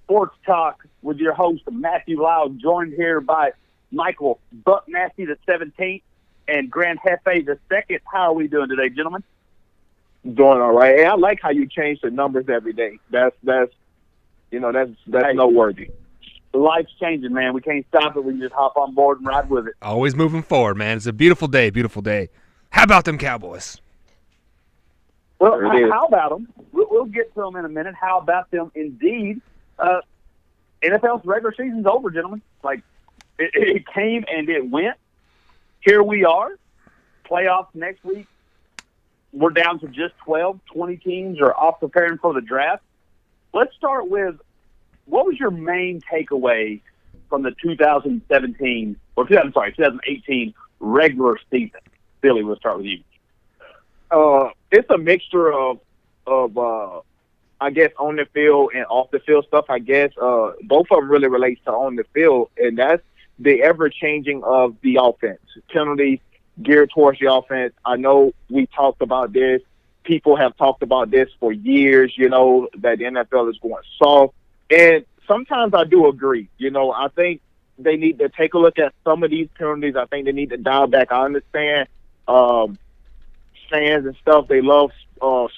Sports Talk with your host, Matthew Lau, joined here by Michael Buck Nasty the 17th and Grand Hefe the 2nd. How are we doing today, gentlemen? Doing all right. Hey, I like how you change the numbers every day. That's noteworthy. Life's changing, man. We can't stop it. We can just hop on board and ride with it. Always moving forward, man. It's a beautiful day, beautiful day. How about them Cowboys? Well, how about them? We'll get to them in a minute. How about them indeed? NFL's regular season's over, gentlemen. Like, it came and it went. Here we are. Playoffs next week. We're down to just 12. 20 teams are off preparing for the draft. Let's start with, what was your main takeaway from the 2018 regular season? Billy, we'll start with you. It's a mixture of I guess on the field and off the field stuff. I guess both of them really relates to on the field, and that's the ever changing of the offense. Penalties geared towards the offense. I know we talked about this. People have talked about this for years. That the NFL is going soft, and sometimes I do agree. I think they need to take a look at some of these penalties. I think they need to dial back. I understand. Fans and stuff, they love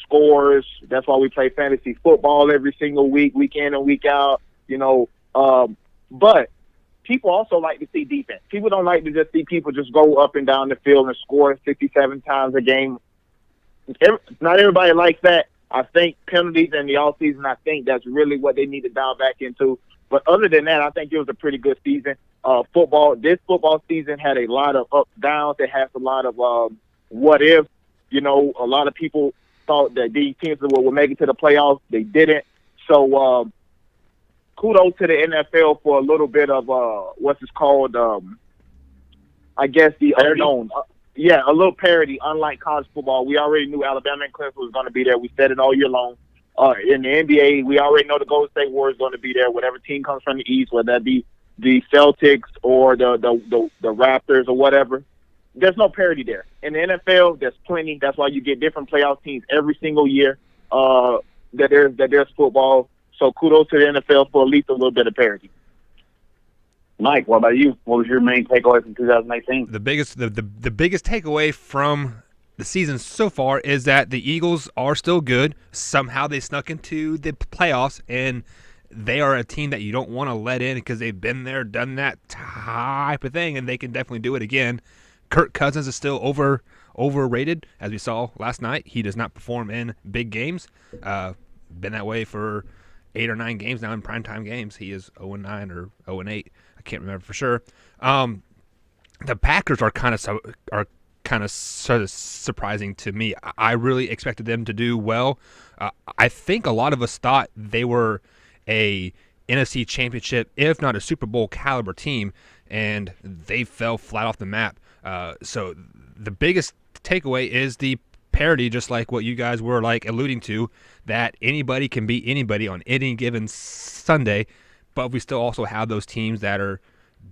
scores. That's why we play fantasy football every single week, week in and week out, but people also like to see defense. People don't like to just see people just go up and down the field and score 67 times a game. Not everybody likes that. I think penalties in the offseason, I think that's really what they need to dial back into. But other than that, I think it was a pretty good season. This football season had a lot of ups, downs. It has a lot of what if. A lot of people thought that these teams would make it to the playoffs. They didn't. So kudos to the NFL for a little bit of what's it called? I guess the unknown. A little parity. Unlike college football, we already knew Alabama and Clemson was going to be there. We said it all year long. In the NBA, we already know the Golden State Warriors going to be there. Whatever team comes from the East, whether that be the Celtics or the Raptors or whatever. There's no parity there. In the NFL, there's plenty. That's why you get different playoff teams every single year. That there's football. So kudos to the NFL for at least a little bit of parity. Mike, what about you? What was your main takeaway from 2018? The biggest takeaway from the season so far is that the Eagles are still good. Somehow they snuck into the playoffs, and they are a team that you don't want to let in because they've been there, done that type of thing, and they can definitely do it again. Kirk Cousins is still overrated, as we saw last night. He does not perform in big games. Been that way for 8 or 9 games now in primetime games. He is 0-9 or 0-8. I can't remember for sure. The Packers are kind of sort of surprising to me. I really expected them to do well. I think a lot of us thought they were a NFC Championship, if not a Super Bowl caliber team, and they fell flat off the map. So the biggest takeaway is the parity, just like what you guys were alluding to, that anybody can beat anybody on any given Sunday, but we still also have those teams that are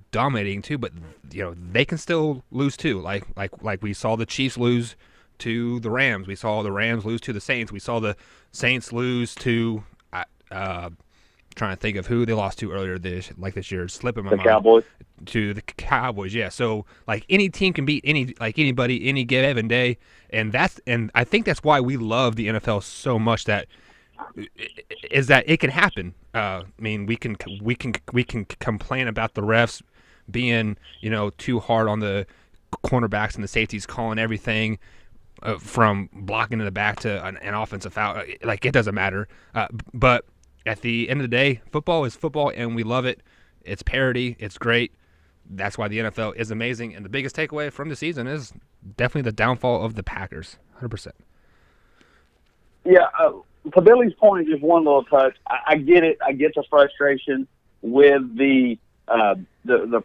dominating too, but they can still lose too. Like we saw the Chiefs lose to the Rams. We saw the Rams lose to the Saints. We saw the Saints lose to trying to think of who they lost to earlier this year. Slipping my mind. Cowboys. To the Cowboys, yeah. So any team can beat anybody any given day, and I think that's why we love the NFL so much. That is that it can happen. We can complain about the refs being too hard on the cornerbacks and the safeties, calling everything from blocking in the back to an offensive foul. It doesn't matter. But at the end of the day, football is football, and we love it. It's parity. It's great. That's why the NFL is amazing. And the biggest takeaway from the season is definitely the downfall of the Packers, 100%. Yeah, to Billy's point, just one little touch. I get it. I get the frustration with the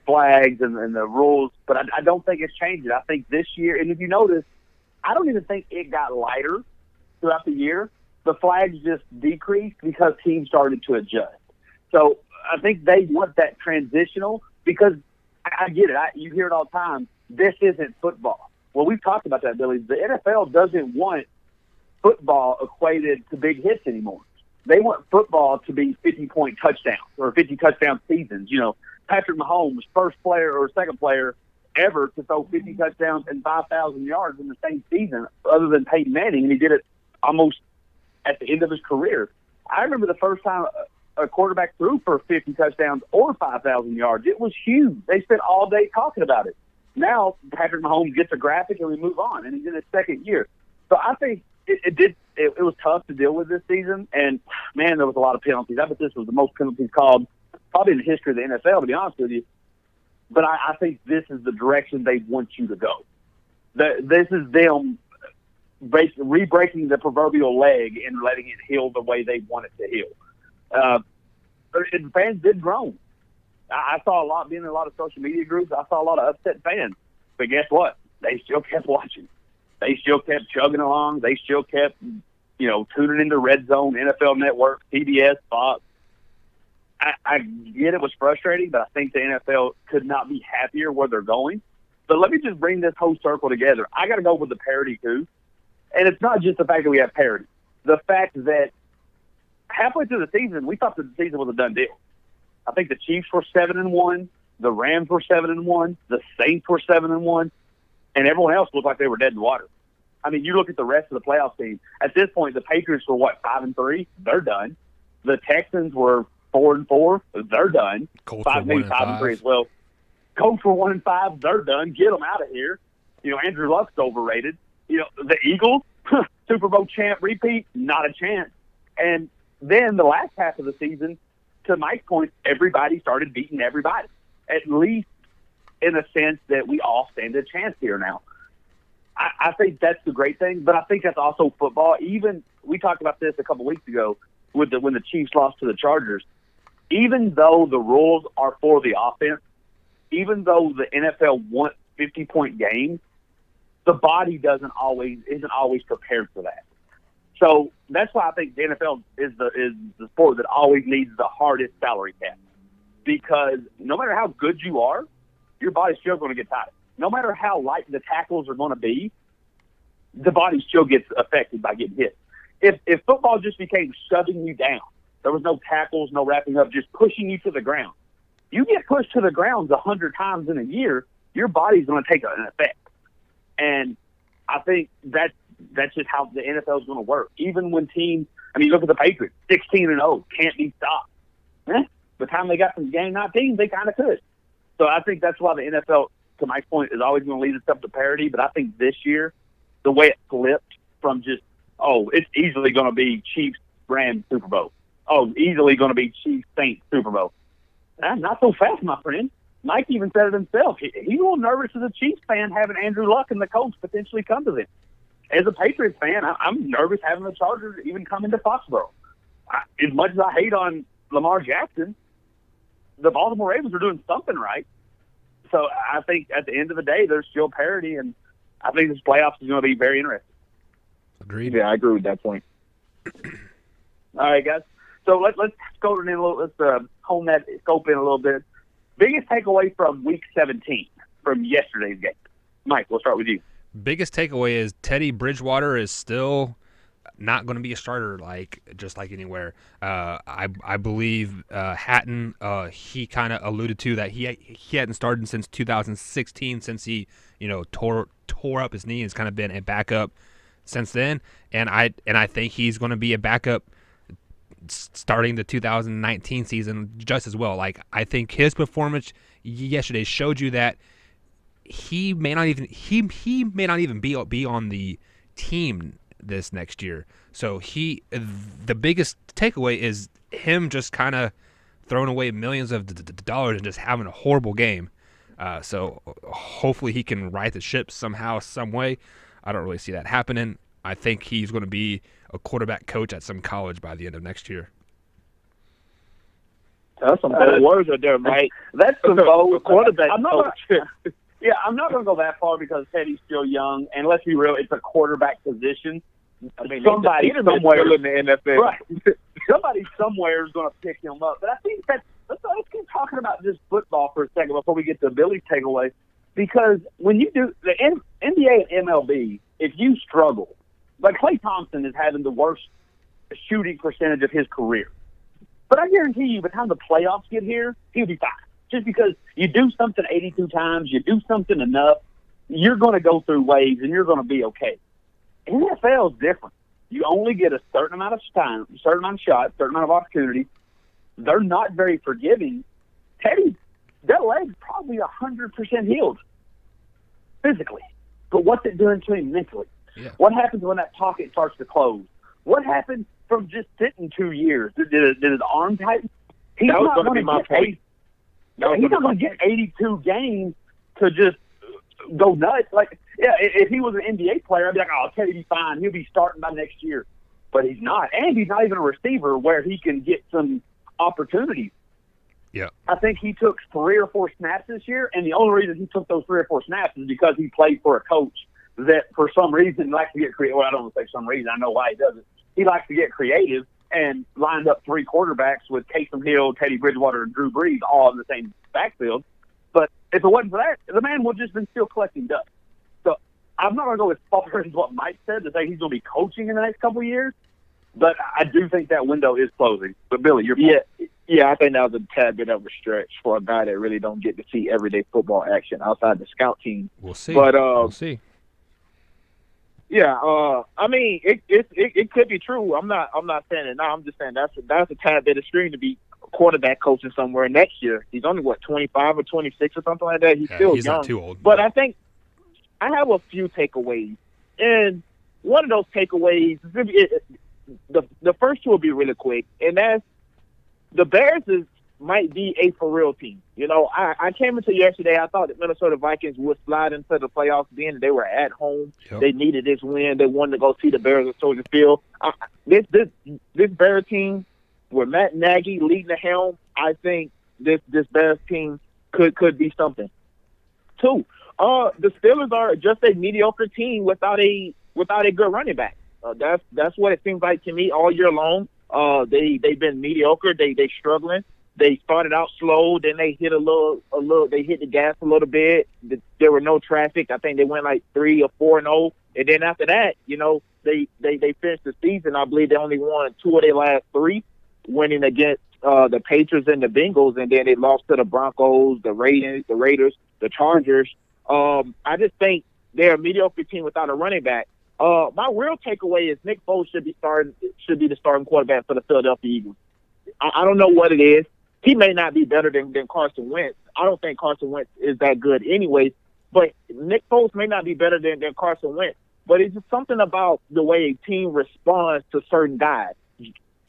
flags and the rules, but I don't think it's changing. I think this year, and if you notice, I don't even think it got lighter throughout the year. The flags just decreased because teams started to adjust. So I think they want that transitional because I get it. You hear it all the time. This isn't football. Well, we've talked about that, Billy. The NFL doesn't want football equated to big hits anymore. They want football to be 50-point touchdowns or 50 touchdown seasons. Patrick Mahomes, first player or second player ever to throw 50 touchdowns and 5,000 yards in the same season, other than Peyton Manning, and he did it almost at the end of his career. I remember the first time a quarterback threw for 50 touchdowns or 5,000 yards. It was huge. They spent all day talking about it. Now Patrick Mahomes gets a graphic and we move on, and he's in his second year. So I think it was tough to deal with this season, and man, there was a lot of penalties. I bet this was the most penalties called probably in the history of the NFL, to be honest with you. But I think this is the direction they want you to go. This is them re-breaking the proverbial leg and letting it heal the way they want it to heal. And fans did groan. I saw a lot, being in a lot of social media groups, I saw a lot of upset fans. But guess what? They still kept watching. They still kept chugging along. They still kept, tuning into Red Zone, NFL Network, CBS, Fox. I get it was frustrating, but I think the NFL could not be happier where they're going. But let me just bring this whole circle together. I got to go with the parity, too. And it's not just the fact that we have parity. The fact that halfway through the season, we thought that the season was a done deal. I think the Chiefs were 7-1, the Rams were 7-1, the Saints were 7-1, and everyone else looked like they were dead in the water. I mean, you look at the rest of the playoff team. At this point, the Patriots were 5-3? They're done. The Texans were 4-4. They're done. Colts were 1-5 as well. Colts were 1-5. They're done. Get them out of here. Andrew Luck's overrated. The Eagles, Super Bowl champ repeat, not a chance. And then the last half of the season, to Mike's point, everybody started beating everybody. At least in a sense that we all stand a chance here now. I think that's the great thing, but I think that's also football. Even we talked about this a couple weeks ago when the Chiefs lost to the Chargers. Even though the rules are for the offense, even though the NFL wants 50-point games, the body isn't always prepared for that. So that's why I think the NFL is the sport that always needs the hardest salary cap, because no matter how good you are, your body's still going to get tired. No matter how light the tackles are going to be, the body still gets affected by getting hit. If football just became shoving you down, there was no tackles, no wrapping up, just pushing you to the ground. You get pushed to the ground 100 times in a year, your body's going to take an effect. And I think that's just how the NFL is going to work. Even when teams, look at the Patriots, 16-0, can't be stopped. By the time they got from game 19, they kind of could. So I think that's why the NFL, to my point, is always going to lead itself to parity. But I think this year, the way it flipped from just, it's easily going to be Chiefs, Rams, Super Bowl. Easily going to be Chiefs, Saints, Super Bowl. Not so fast, my friend. Mike even said it himself. He's a little nervous as a Chiefs fan having Andrew Luck and the Colts potentially come to them. As a Patriots fan, I'm nervous having the Chargers even come into Foxborough. As much as I hate on Lamar Jackson, the Baltimore Ravens are doing something right. So I think at the end of the day, there's still parity, and I think this playoffs is going to be very interesting. Agreed. Yeah, I agree with that point. All right, guys. So let's go in a little. Let's hone that scope in a little bit. Biggest takeaway from Week 17 from yesterday's game. Mike, we'll start with you. Biggest takeaway is Teddy Bridgewater is still not going to be a starter just like anywhere. I believe Hatton, he kind of alluded to that he hadn't started since 2016, since he tore up his knee and has kind of been a backup since then. And I think he's going to be a backup starting the 2019 season just as well. I think his performance yesterday showed you that he may not even be on the team this next year. So the biggest takeaway is him just kind of throwing away millions of dollars and just having a horrible game. So hopefully he can right the ship somehow, some way. I don't really see that happening. I think he's going to be a quarterback coach at some college by the end of next year. That's some bold words right there, Mike. That's some bold quarterback coach. I'm not going to go that far because Teddy's still young, and let's be real, it's a quarterback position. Somebody somewhere in the NFL, right? Somebody somewhere is going to pick him up. But I think let's keep talking about just football for a second before we get to Billy's takeaway, because when you do the NBA and MLB, if you struggle, like Klay Thompson is having the worst shooting percentage of his career. But I guarantee you, by the time the playoffs get here, he'll be fine. Just because you do something 82 times, you do something enough, you're going to go through waves and you're going to be okay. NFL is different. You only get a certain amount of time, a certain amount of shots, a certain amount of opportunity. They're not very forgiving. Teddy, that leg's probably 100% healed physically. But what's it doing to him mentally? Yeah. What happens when that pocket starts to close? What happened from just sitting 2 years? Did his arm tighten? He's That was not going to going be my point. He's not going to get 82 games to just go nuts. Like, yeah, if he was an NBA player, I'd be like, oh, Teddy be fine. He'll be starting by next year. But he's not. And he's not even a receiver where he can get some opportunities. Yeah. I think he took 3 or 4 snaps this year, and the only reason he took those 3 or 4 snaps is because he played for a coach that for some reason likes to get creative. Well, I don't want to say some reason. I know why he does it. He likes to get creative and lined up 3 quarterbacks with Taysom Hill, Teddy Bridgewater, and Drew Brees all in the same backfield. But if it wasn't for that, the man would have just been still collecting dust. So I'm not going to go as far as what Mike said to say he's going to be coaching in the next couple of years, but I do think that window is closing. But, Billy, you're Yeah, I think that was a tad bit of a stretch for a guy that really don't get to see everyday football action outside the scout team. We'll see. But we'll see. Yeah, I mean, it could be true. I'm not saying it now. I'm just saying that's a tad bit extreme to be quarterback coaching somewhere next year. He's only 25 or 26 or something like that. He's still he's young. Not too old. But I think I have a few takeaways, and one of those takeaways, the first two will be really quick, and that's the Bears might be a for real team. You know, I came into yesterday, I thought the Minnesota Vikings would slide into the playoffs then. They were at home. Yep. They needed this win. They wanted to go see the Bears at Soldier Field. This Bears team with Matt Nagy leading the helm, I think this Bears team could be something. 2, the Steelers are just a mediocre team without a good running back. That's what it seems like to me all year long. They've been mediocre. They struggling. They started out slow, then they hit they hit the gas a little bit. There were no traffic. I think they went like 3 or 4-0. And then after that, you know, they finished the season. I believe they only won 2 of their last 3, winning against the Patriots and the Bengals, and then they lost to the Broncos, the Raiders, the Chargers. I just think they're a mediocre team without a running back. My real takeaway is Nick Foles should be the starting quarterback for the Philadelphia Eagles. I don't know what it is. He may not be better than Carson Wentz. I don't think Carson Wentz is that good anyways, but Nick Foles may not be better than Carson Wentz. But it's just something about the way a team responds to certain guys.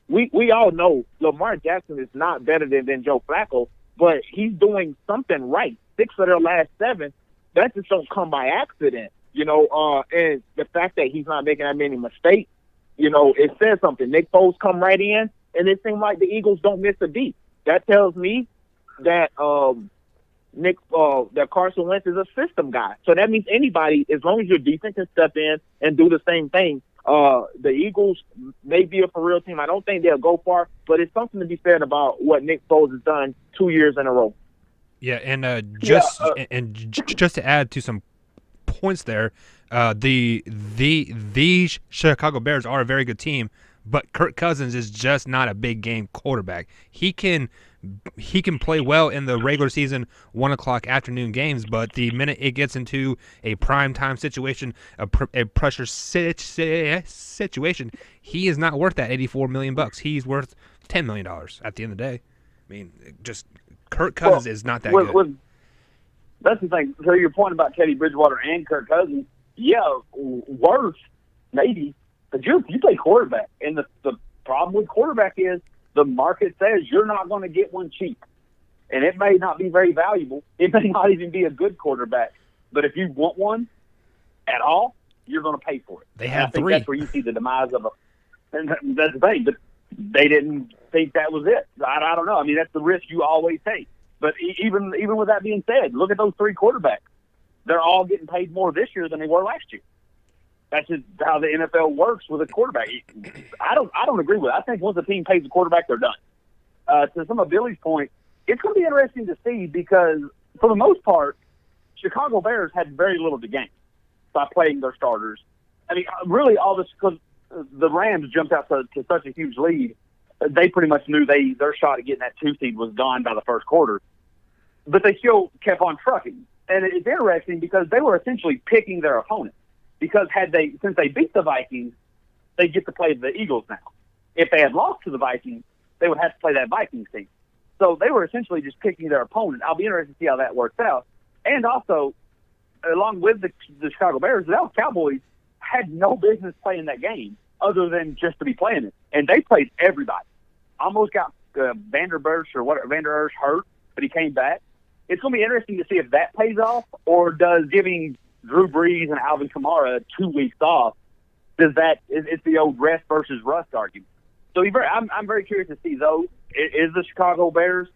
We all know Lamar Jackson is not better than Joe Flacco, but he's doing something right. 6 of their last 7, that just don't come by accident. You know, and the fact that he's not making that many mistakes, you know, it says something. Nick Foles come right in, and it seems like the Eagles don't miss a beat. That tells me that that Carson Wentz is a system guy. So that means anybody, as long as your defense can step in and do the same thing, the Eagles may be a for real team. I don't think they'll go far, but it's something to be said about what Nick Foles has done 2 years in a row. Yeah, and just to add to some points there, the Chicago Bears are a very good team, but Kirk Cousins is just not a big game quarterback. He can play well in the regular season 1:00 afternoon games, but the minute it gets into a prime time situation, a pressure situation, he is not worth that $84 million. He's worth $10 million at the end of the day. I mean, just Kirk Cousins is not that good. That's the thing. So your point about Teddy Bridgewater and Kirk Cousins, yeah, worse maybe. But you play quarterback, and the problem with quarterback is the market says you're not going to get one cheap, and it may not be very valuable. It may not even be a good quarterback. But if you want one at all, you're going to pay for it. They had 3. I think that's where you see the demise of and that's the thing. But they didn't think that was it. I don't know. I mean, that's the risk you always take. But even with that being said, look at those 3 quarterbacks. They're all getting paid more this year than they were last year. That's just how the NFL works with a quarterback. I don't agree with it. I think once a team pays the quarterback, they're done. To some of Billy's point, it's going to be interesting to see because, for the most part, Chicago Bears had very little to gain by playing their starters. I mean, really all this, because the Rams jumped out to such a huge lead, they pretty much knew their shot at getting that 2 seed was gone by the first quarter. But they still kept on trucking. And it's interesting because they were essentially picking their opponent. Because since they beat the Vikings, they get to play the Eagles now. If they had lost to the Vikings, they would have to play that Vikings team. So they were essentially just picking their opponent. I'll be interested to see how that works out. And also, along with the Chicago Bears, the Dallas Cowboys had no business playing that game other than just to be playing it. And they played everybody. Almost got Vander Esch hurt, but he came back. It's going to be interesting to see if that pays off, or does giving Drew Brees and Alvin Kamara 2 weeks off, it's the old rest versus rust argument. So I'm very curious to see those. Is the Chicago Bears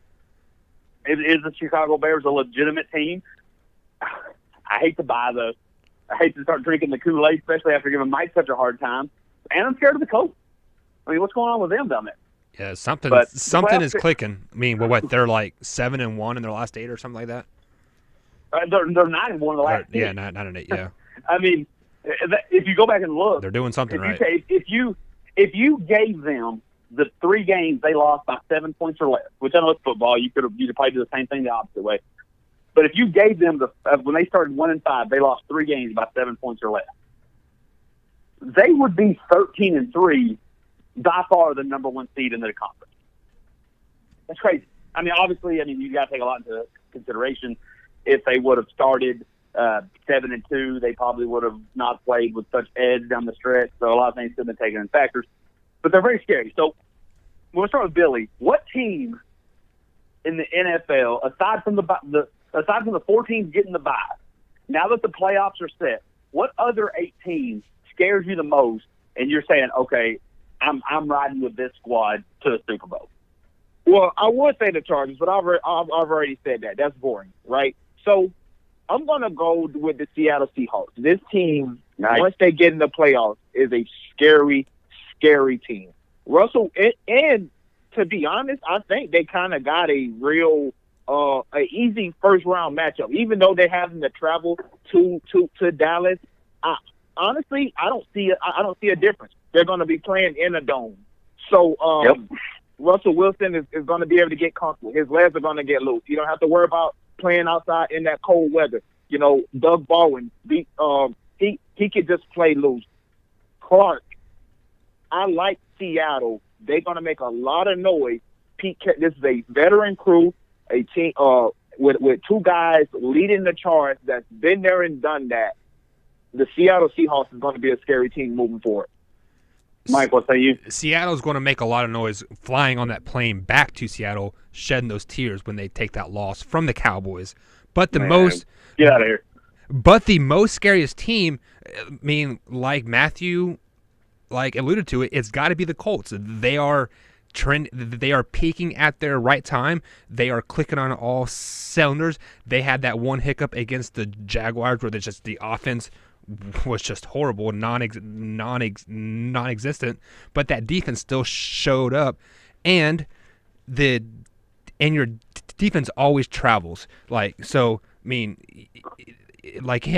a legitimate team? I hate to start drinking the Kool-Aid, especially after giving Mike such a hard time. And I'm scared of the Colts. I mean, what's going on with them down there? Yeah, something is clicking. I mean, they're like 7-1 in their last 8 or something like that. They're 9-1 in the last 8. Yeah, 9-8. Yeah. I mean, if you go back and look, they're doing something right. If you gave them the 3 games they lost by 7 points or less, which I know it's football, you could probably do the same thing the opposite way. But if you gave them when they started 1-5, they lost 3 games by 7 points or less. They would be 13-3, by far the number 1 seed in the conference. That's crazy. I mean, obviously, you got to take a lot into consideration. If they would have started 7-2, they probably would have not played with such edge down the stretch. So a lot of things could have been taken in factors. But they're very scary. So we'll start with Billy. What team in the NFL, aside from the 4 teams getting the bye, now that the playoffs are set, what other 8 teams scares you the most? And you're saying, okay, I'm riding with this squad to the Super Bowl. Well, I would say the Chargers, but I've already said that. That's boring, right? So I'm going to go with the Seattle Seahawks. This team, once they get in the playoffs, is a scary, scary team. Russell, and to be honest, I think they kind of got a real an easy first-round matchup. Even though they're having to travel to Dallas, honestly, I don't see a difference. They're going to be playing in a dome. So Russell Wilson is going to be able to get comfortable. His legs are going to get loose. You don't have to worry about playing outside in that cold weather. You know, Doug Baldwin, he could just play loose. Clark, I like Seattle. They're going to make a lot of noise. This is a veteran crew, a team with 2 guys leading the charge that's been there and done that. The Seattle Seahawks is going to be a scary team moving forward. Mike, what say you? Seattle's going to make a lot of noise flying on that plane back to Seattle, shedding those tears when they take that loss from the Cowboys. But get out of here. But the most scariest team, like Matthew alluded to it's got to be the Colts. They are they are peaking at their right time. They are clicking on all cylinders. They had that one hiccup against the Jaguars where the offense was just horrible, non-existent, but that defense still showed up, and your defense always travels. It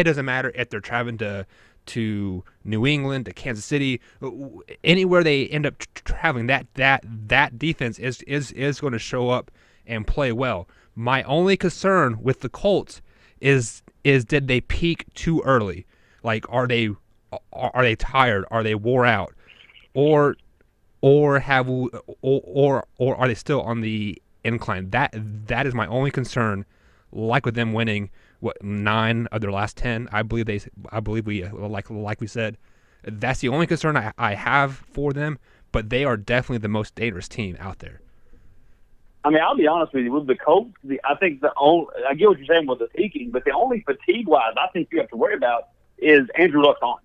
doesn't matter if they're traveling to New England, to Kansas City, anywhere they end up traveling. That defense is going to show up and play well. My only concern with the Colts is did they peak too early? Are they tired? Are they wore out, or are they still on the incline? That is my only concern. Like with them winning 9 of their last 10, I believe we like we said, that's the only concern I have for them. But they are definitely the most dangerous team out there. I'll be honest with you. With the Colts, I think I get what you're saying with the peaking, but the only fatigue-wise I think you have to worry about is Andrew Luck's on,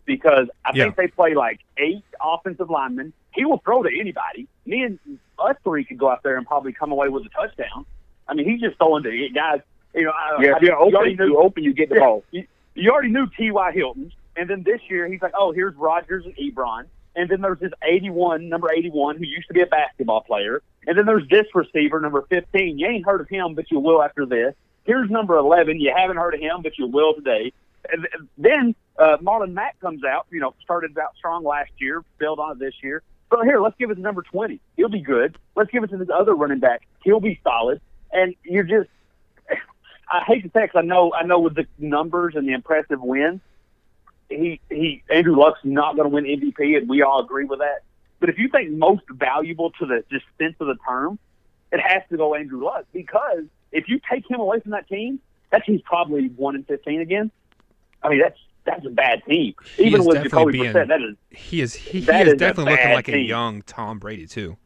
because I think they play 8 offensive linemen. He will throw to anybody. Me and us 3 could go out there and probably come away with a touchdown. He's just throwing to guys. If you're open, you get the ball. You already knew T.Y. Hilton, and then this year he's like, oh, here's Rodgers and Ebron, and then there's this number 81, who used to be a basketball player, and then there's this receiver, number 15. You ain't heard of him, but you will after this. Here's number 11. You haven't heard of him, but you will today. And then Marlon Mack comes out, started out strong last year, built on it this year. So here, let's give it to number 20. He'll be good. Let's give it to this other running back. He'll be solid. And you're just, I hate to say it because I know with the numbers and the impressive wins, Andrew Luck's not going to win MVP, and we all agree with that. But if you think most valuable to the just sense of the term, it has to go Andrew Luck, because if you take him away from that team team's probably 1-15 again. I mean, that's a bad team. Even with Jacoby Brissett, he is definitely looking like a young Tom Brady too.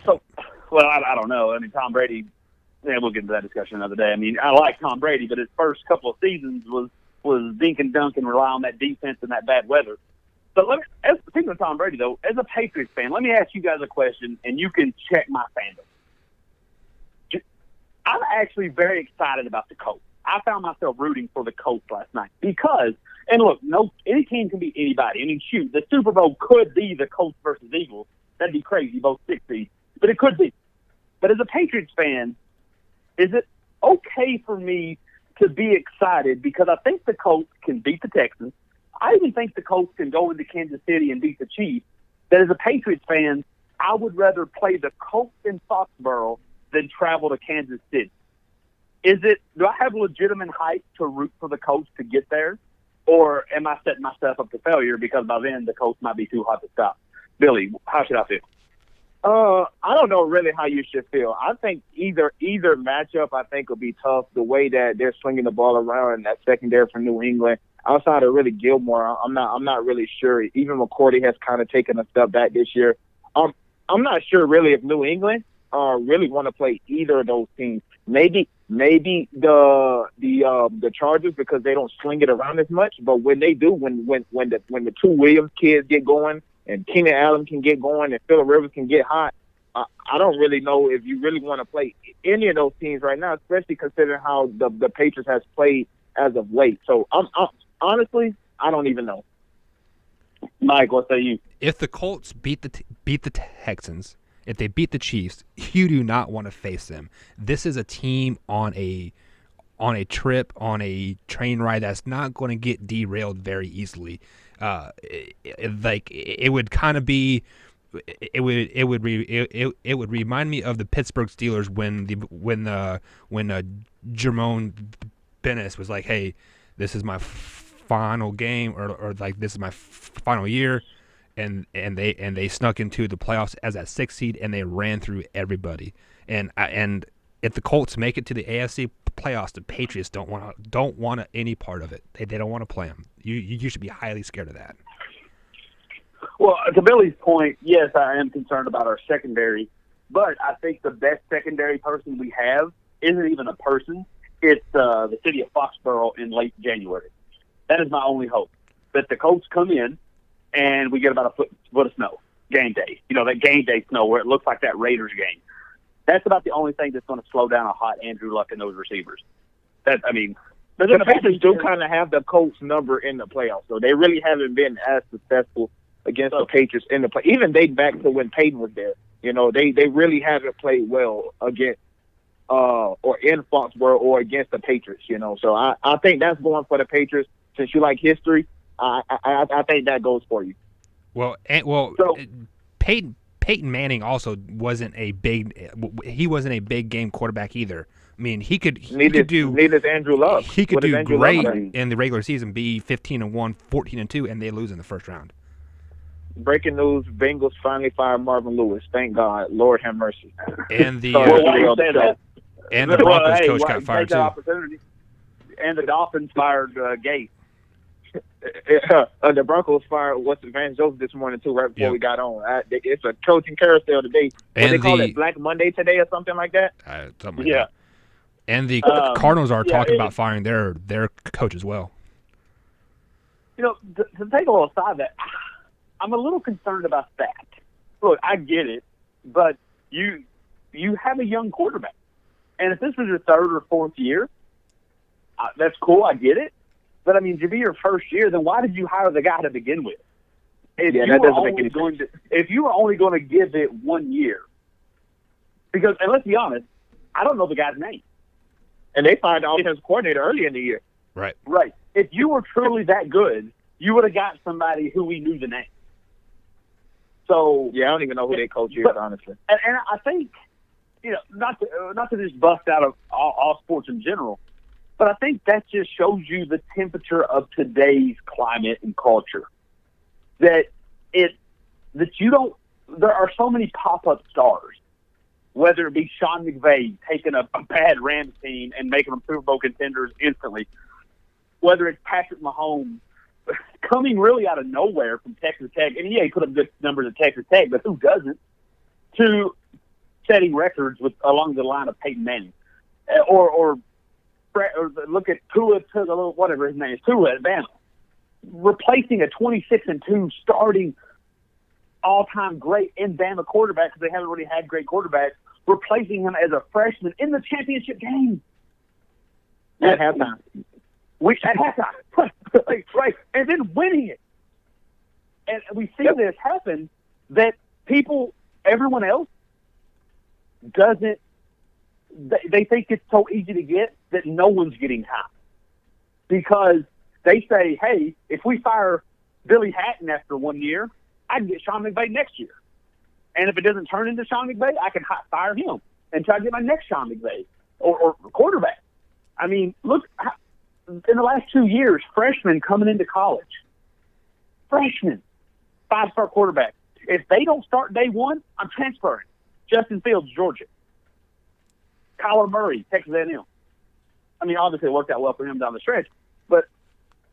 So, well, I don't know. I mean, Tom Brady. Yeah, we'll get into that discussion another day. I mean, I like Tom Brady, but his first couple of seasons was dink and dunk and rely on that defense and that bad weather. But speaking of Tom Brady, though, as a Patriots fan, let me ask you guys a question, and you can check my fandom. I'm actually very excited about the Colts. I found myself rooting for the Colts last night because, and look, any team can beat anybody. I mean, shoot, the Super Bowl could be the Colts versus Eagles. That'd be crazy, both 6 seeds, but it could be. But as a Patriots fan, is it okay for me to be excited because I think the Colts can beat the Texans? I even think the Colts can go into Kansas City and beat the Chiefs. That as a Patriots fan, I would rather play the Colts in Foxborough than travel to Kansas City. Do I have legitimate hype to root for the Colts to get there? Or am I setting myself up to failure because by then the Colts might be too hot to stop? Billy, how should I feel? I don't know really how you should feel. I think either matchup I think will be tough. The way that they're swinging the ball around in that secondary for New England, outside of really Gilmore, I'm not really sure. Even McCourty has kind of taken a step back this year. I'm not sure really if New England really want to play either of those teams. Maybe the Chargers because they don't sling it around as much. But when they do, when the two Williams kids get going, and Keenan Allen can get going, and Phillip Rivers can get hot, I don't really know if you really want to play any of those teams right now, especially considering how the Patriots has played as of late. So, honestly, I don't even know. Mike, what say you? If the Colts beat the Texans, if they beat the Chiefs, you do not want to face them. This is a team on a trip, on a train ride that's not going to get derailed very easily. It would kind of be, it would remind me of the Pittsburgh Steelers when Jerome Bettis was like, hey, this is my final game, or like this is my final year, and they snuck into the playoffs as that 6th seed and they ran through everybody. And if the Colts make it to the AFC playoffs, the Patriots don't want any part of it. They don't want to play them. You should be highly scared of that. Well, to Billy's point, yes, I am concerned about our secondary, but I think the best secondary person we have isn't even a person. It's the city of Foxborough in late January. That is my only hope, that the Colts come in and we get about a foot of snow, game day. That game day snow where it looks like that Raiders game. That's about the only thing that's going to slow down a hot Andrew Luck and those receivers. The Patriots do kind of have the Colts number in the playoffs, so they really haven't been as successful against the Patriots in the play. Even dating back to when Peyton was there, they really haven't played well against or in Foxborough or against the Patriots. So I think that's going for the Patriots. Since you like history, I think that goes for you. Peyton Manning also wasn't a big game quarterback either. I mean, he could do Andrew Luck. He could do great in the regular season, be 15-1, 14-2, and they lose in the first round. Breaking news: Bengals finally fired Marvin Lewis. Thank God. Lord have mercy. And the the Broncos coach got fired too. And the Dolphins fired Gates. The Broncos fired Van Joseph this morning too, right before we got on. It's a coaching carousel today. They call it Black Monday today or something like that. Something like that. And the Cardinals are talking about firing their coach as well. To take a little side of that, I'm a little concerned about that. Look, I get it, but you have a young quarterback, and if this was your 3rd or 4th year, that's cool. I get it. But, I mean, to be your first year, then why did you hire the guy to begin with? If you were only going to give it 1 year. And let's be honest, I don't know the guy's name. And they fired the offensive coordinator early in the year. Right. Right. If you were truly that good, you would have got somebody who we knew the name. So Yeah, I don't even know who their coach is, honestly. And I think, not to just bust out of all sports in general, but I think that just shows you the temperature of today's climate and culture. That there are so many pop-up stars, whether it be Sean McVay taking a bad Rams team and making them Super Bowl contenders instantly, whether it's Patrick Mahomes coming really out of nowhere from Texas Tech, and he put up good numbers at Texas Tech, but who doesn't, to setting records along the line of Peyton Manning. Or look at Tua, whatever his name is, Tua at Bama, replacing a 26-2 starting all-time great in Bama quarterback, because they haven't really had great quarterbacks, replacing him as a freshman in the championship game. At halftime. At halftime. Right. And then winning it. And we see this happen, that everyone else doesn't, they think it's so easy to get that no one's getting time. Because they say, hey, if we fire Billy Hatton after 1 year, I can get Sean McVay next year. And if it doesn't turn into Sean McVay, I can fire him and try to get my next Sean McVay or quarterback. I mean, look, in the last 2 years, freshmen coming into college, five-star quarterback. If they don't start day one, I'm transferring. Justin Fields, Georgia. Kyler Murray, Texas A&M. I mean, obviously it worked out well for him down the stretch, but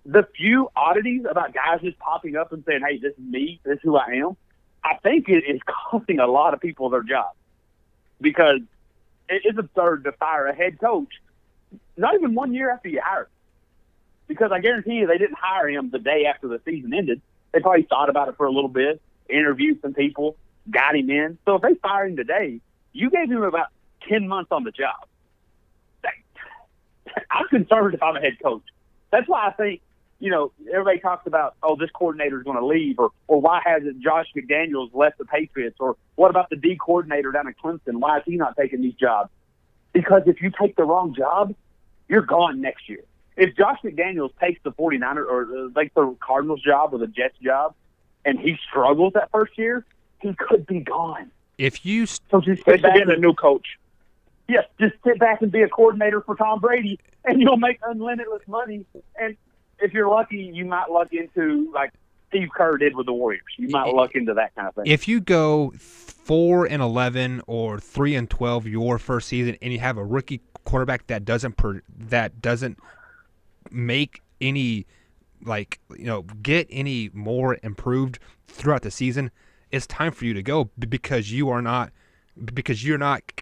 the few oddities about guys just popping up and saying, hey, this is me, this is who I am, I think it is costing a lot of people their job, because it is absurd to fire a head coach not even 1 year after you hire him. Because I guarantee you they didn't hire him the day after the season ended. They probably thought about it for a little bit, interviewed some people, got him in. So if they fire him today, you gave him about 10 months on the job. I'm concerned if I'm a head coach. That's why I think, everybody talks about, this coordinator is going to leave, or why hasn't Josh McDaniels left the Patriots, or what about the D coordinator down at Clemson? Why is he not taking these jobs? Because if you take the wrong job, you're gone next year. If Josh McDaniels takes the 49ers or like the Cardinals job or the Jets job, and he struggles that first year, he could be gone. If you so just sit back and a new coach. Yes, just sit back and be a coordinator for Tom Brady, and you'll make unlimited money. And if you're lucky, you might luck into like Steve Kerr did with the Warriors. You might luck into that kind of thing. If you go 4-11 or 3-12 your first season, and you have a rookie quarterback that doesn't make any get any more improved throughout the season, it's time for you to go, because you're not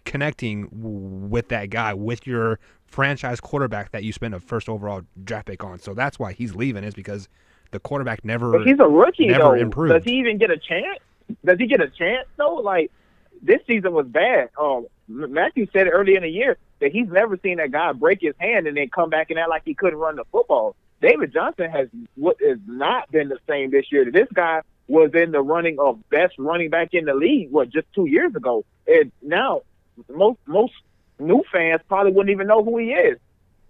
connecting with that guy, with your franchise quarterback that you spent a first overall draft pick on. So that's why he's leaving, is because the quarterback But he's a rookie, though. improved. Does he even get a chance? Does he get a chance, though? Like, this season was bad. Matthew said it earlier in the year that he's never seen that guy break his hand and then come back and act like he couldn't run the football. David Johnson has not been the same this year. This guy was in the running of best running back in the league, just 2 years ago. And now most new fans probably wouldn't even know who he is.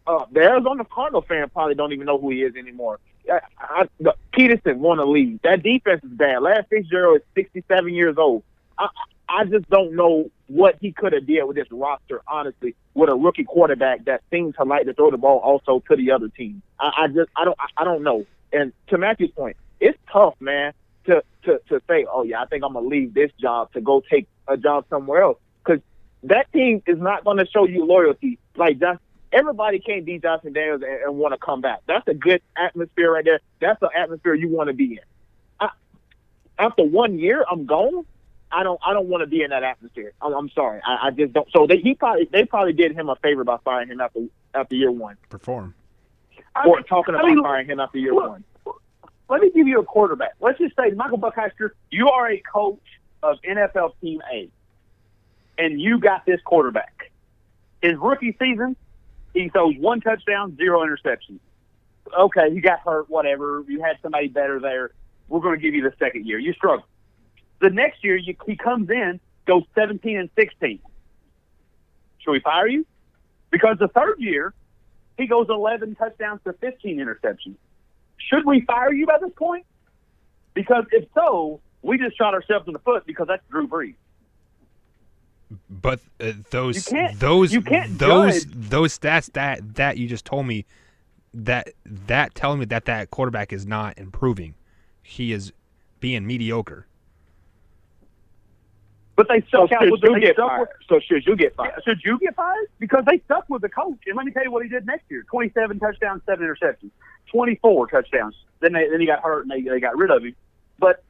The Arizona Cardinal fan probably don't even know who he is anymore. Peterson won to leave. That defense is bad. Larry Fitzgerald is 67 years old. I just don't know what he could have did with this roster, honestly, with a rookie quarterback that seems to like to throw the ball also to the other team. I don't know. And to Matthew's point, it's tough, man, to say, oh yeah, I think I'm gonna leave this job to go take a job somewhere else, because that team is not going to show you loyalty. Like, everybody can't be Josh McDaniels and want to come back. That's a good atmosphere right there. That's the atmosphere you want to be in. After 1 year, I'm gone. I don't want to be in that atmosphere. I'm sorry. I just don't. So they probably did him a favor by firing him after year one. Perform. Or talking about firing him after year one. Let me give you a quarterback. Let's just say, Michael Buckmeister, you are a coach of NFL Team A, and you got this quarterback. His rookie season, he throws 1 touchdown, 0 interceptions. Okay, he got hurt, whatever. You had somebody better there. We're going to give you the second year. You struggle. The next year, he comes in, goes 17-16. Should we fire you? Because the third year, he goes 11 touchdowns to 15 interceptions. Should we fire you by this point? Because if so, we just shot ourselves in the foot because that's Drew Brees. But those judge. stats that you just told me that telling me that quarterback is not improving. He is being mediocre. But they stuck out with the So should you get fired? Yeah, should you get fired? Because they stuck with the coach. And let me tell you what he did next year: 27 touchdowns, 7 interceptions, 24 touchdowns. Then he got hurt and they got rid of him. But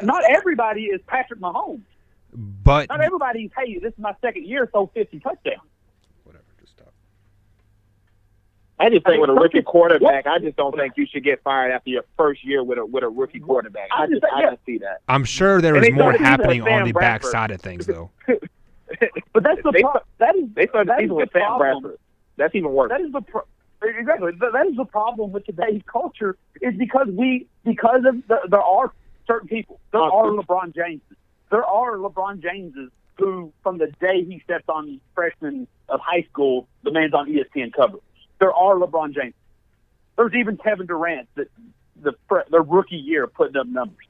not everybody is Patrick Mahomes. But not everybody's, hey, this is my second year, so 50 touchdowns. Whatever, just stop. I just think with a rookie quarterback, I just don't think you should get fired after your first year with a rookie quarterback. I don't see that. I'm sure there is more happening on the backside of things, though. But that's the problem. They started the season with Sam Bradford. That's even worse. That is exactly. That is the problem with today's culture, is because there are certain people. There are LeBron Jameses. There are LeBron Jameses who, from the day he stepped on freshman of high school, the man's on ESPN cover. There are LeBron James. There's even Kevin Durant that the rookie year putting up numbers.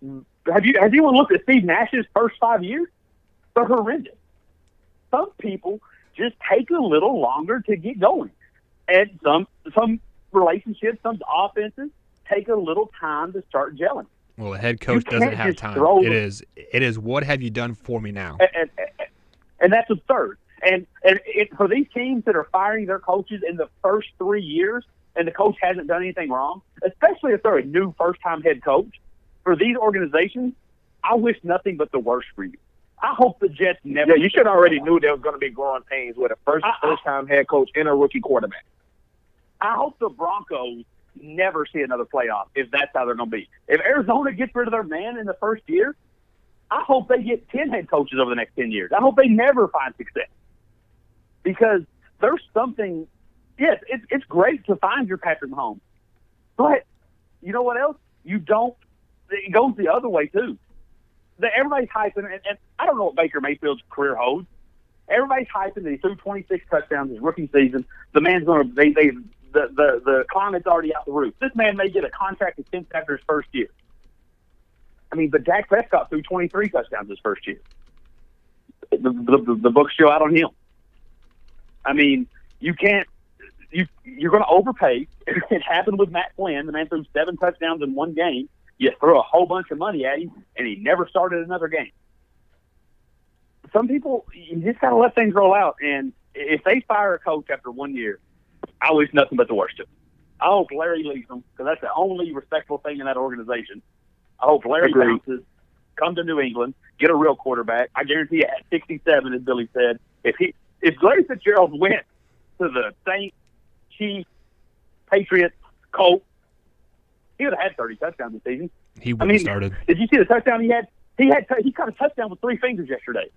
Has anyone looked at Steve Nash's first 5 years? They're horrendous. Some people just take a little longer to get going, and some relationships, some offenses take a little time to start gelling. Well, the head coach doesn't have time. It is what have you done for me now? And that's absurd. And for these teams that are firing their coaches in the first 3 years, and the coach hasn't done anything wrong, especially if they're a new first-time head coach, for these organizations, I wish nothing but the worst for you. I hope the Jets never. Yeah, you should already knew there was going to be growing pains with a first-time head coach and a rookie quarterback. I hope the Broncos never see another playoff if that's how they're going to be. If Arizona gets rid of their man in the first year, I hope they get 10 head coaches over the next 10 years. I hope they never find success. Because there's something, yes, it's great to find your Patrick Mahomes. But you know what else? It goes the other way too. Everybody's hyping, and I don't know what Baker Mayfield's career holds. Everybody's hyping that he threw 26 touchdowns his rookie season. The man's going to, the climate's already out the roof. This man may get a contract extension after his first year. I mean, but Dak Prescott threw 23 touchdowns his first year. The book's still out on him. I mean, you're going to overpay. It happened with Matt Flynn. The man threw 7 touchdowns in one game. You throw a whole bunch of money at him, and he never started another game. Some people, you just got to let things roll out. And if they fire a coach after 1 year, I wish nothing but the worst of them. I hope Larry leaves them, because that's the only respectable thing in that organization. I hope Larry bounces, come to New England, get a real quarterback. I guarantee you at 67, as Billy said, if Larry Fitzgerald went to the Saints, Chiefs, Patriots, Colts, he would have had 30 touchdowns this season. He would have started. Did you see the touchdown he had? He caught a touchdown with 3 fingers yesterday.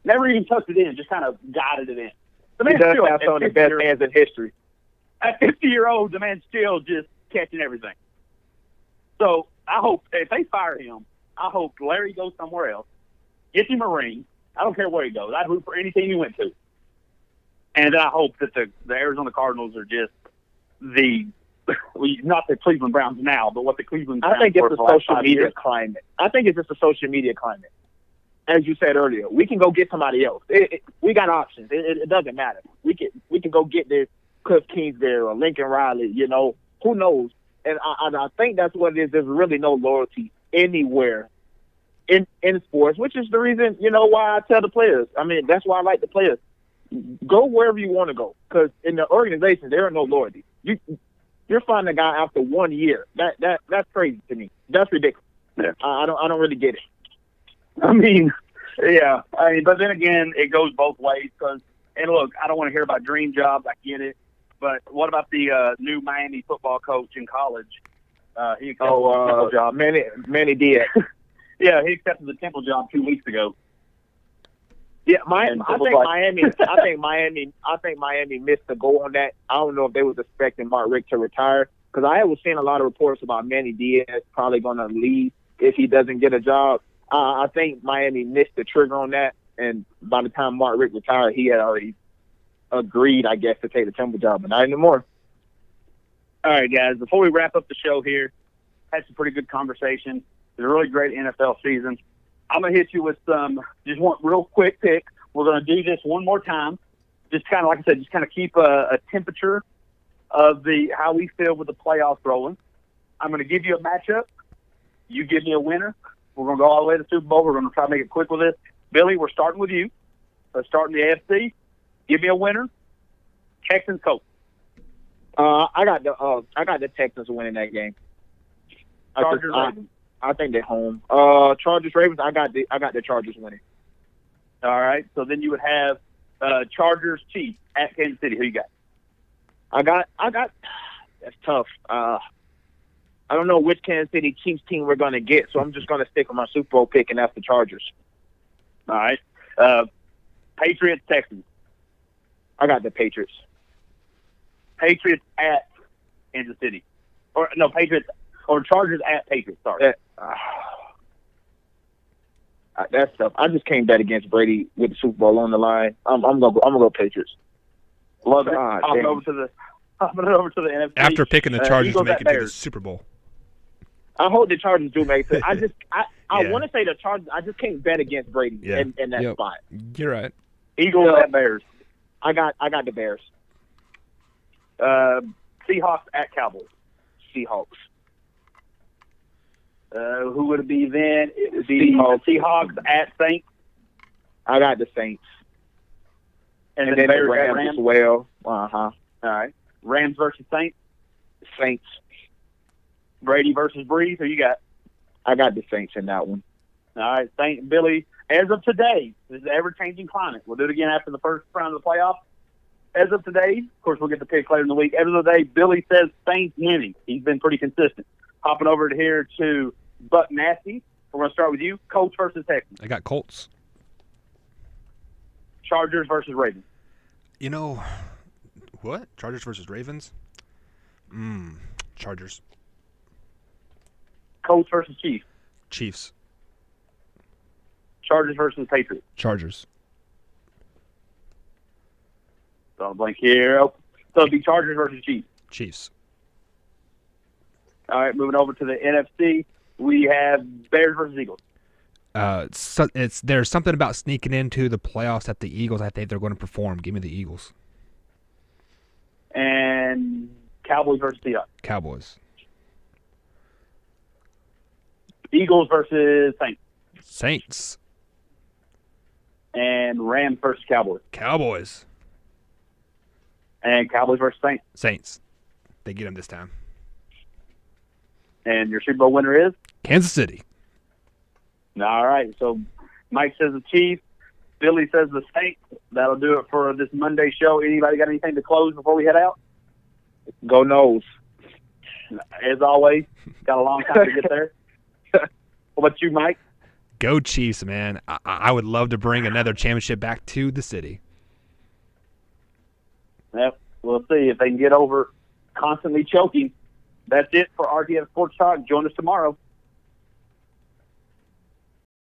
Never even tucked it in, just kind of guided it in. He does have some of the best hands in history. At 50-year-old, the man's still just catching everything. So I hope, if they fire him, I hope Larry goes somewhere else, gets him a ring. I don't care where he goes. I'd root for any team he went to. And I hope that the Arizona Cardinals are just not the Cleveland Browns now, but what the Cleveland Browns I think it's a social media climate. I think it's just a social media climate. As you said earlier, we can go get somebody else. We got options. It doesn't matter. We can go get this Cliff Kingsbury or Lincoln Riley. You know, who knows? And I think that's what it is. There's really no loyalty anywhere in sports, which is the reason, why I tell the players. I mean, that's why I like the players. Go wherever you want to go, because in the organization there are no loyalty. You're finding a guy after 1 year. That's crazy to me. That's ridiculous. Yeah. I don't really get it. I mean, yeah. But then again, it goes both ways. And look, I don't want to hear about dream jobs. I get it. But what about the new Miami football coach in college? He accepted the Temple job. Manny Diaz. Yeah, he accepted the Temple job 2 weeks ago. Yeah, I think Miami missed the goal on that. I don't know if they was expecting Mark Richt to retire, because I was seeing a lot of reports about Manny Diaz probably going to leave if he doesn't get a job. I think Miami missed the trigger on that, and by the time Mark Richt retired, he had already agreed, I guess, to take the Temple job, but not anymore. All right, guys, before we wrap up the show here, had some pretty good conversation. It's a really great NFL season. I'm going to hit you with just one real quick pick. We're going to do this one more time. Just kind of, like I said, just kind of keep a temperature of how we feel with the playoffs rolling. I'm going to give you a matchup. You give me a winner. We're going to go all the way to the Super Bowl. We're going to try to make it quick with this. Billy, we're starting with you. Let's start in the AFC. Give me a winner. Texans, Colts. I got the Texans winning that game. Chargers, Ravens. I think they're home. Chargers, Ravens. I got the Chargers winning. All right. So then you would have Chargers, Chiefs at Kansas City. Who you got? I got. That's tough. I don't know which Kansas City Chiefs team we're going to get, so I'm just going to stick with my Super Bowl pick, and that's the Chargers. All right. Patriots, Texans. I got the Patriots. Patriots at Kansas City. Patriots or Chargers at Patriots. Sorry. That's tough. I just came bet against Brady with the Super Bowl on the line. I'm gonna go Patriots. Love it. I'm over to the NFC. After picking the Chargers to Eagles make at it to the Bears. Super Bowl. I hope the Chargers do make it. I Yeah. want to say the Chargers. I just can't bet against Brady in that spot. You're right. Eagles at Bears. I got the Bears. Seahawks at Cowboys. Seahawks. Who would it be then? It would be Seahawks at Saints. I got the Saints. And then then the Bears at Rams Rams. as well. All right. Rams versus Saints. Saints. Brady versus Breeze. Who you got? I got the Saints in that one. All right. Billy, as of today, this is an ever-changing climate. We'll do it again after the first round of the playoffs. As of today, of course, we'll get the pick later in the week. As of today, Billy says Saints winning. He's been pretty consistent. Hopping over to here to Buck Nasty. We're going to start with you. Colts versus Texans. I got Colts. Chargers versus Ravens. You know, what? Chargers versus Ravens? Chargers. Colts versus Chiefs. Chiefs. Chargers versus Patriots. Chargers. So blank here. So it'll be Chargers versus Chiefs. Chiefs. All right, moving over to the NFC, we have Bears versus Eagles. There's something about sneaking into the playoffs that the Eagles, I think they're going to perform. Give me the Eagles. And Cowboys versus Seahawks. Cowboys. Eagles versus Saints. Saints. And Rams versus Cowboys. Cowboys. And Cowboys versus Saints. Saints. They get them this time. And your Super Bowl winner is? Kansas City. All right. So Mike says the Chiefs. Billy says the Saints. That'll do it for this Monday show. Anybody got anything to close before we head out? Go Noles. As always, got a long time to get there. What about you, Mike? Go Chiefs, man. I would love to bring another championship back to the city. Yep. We'll see if they can get over constantly choking. That's it for RTF Sports Talk. Join us tomorrow.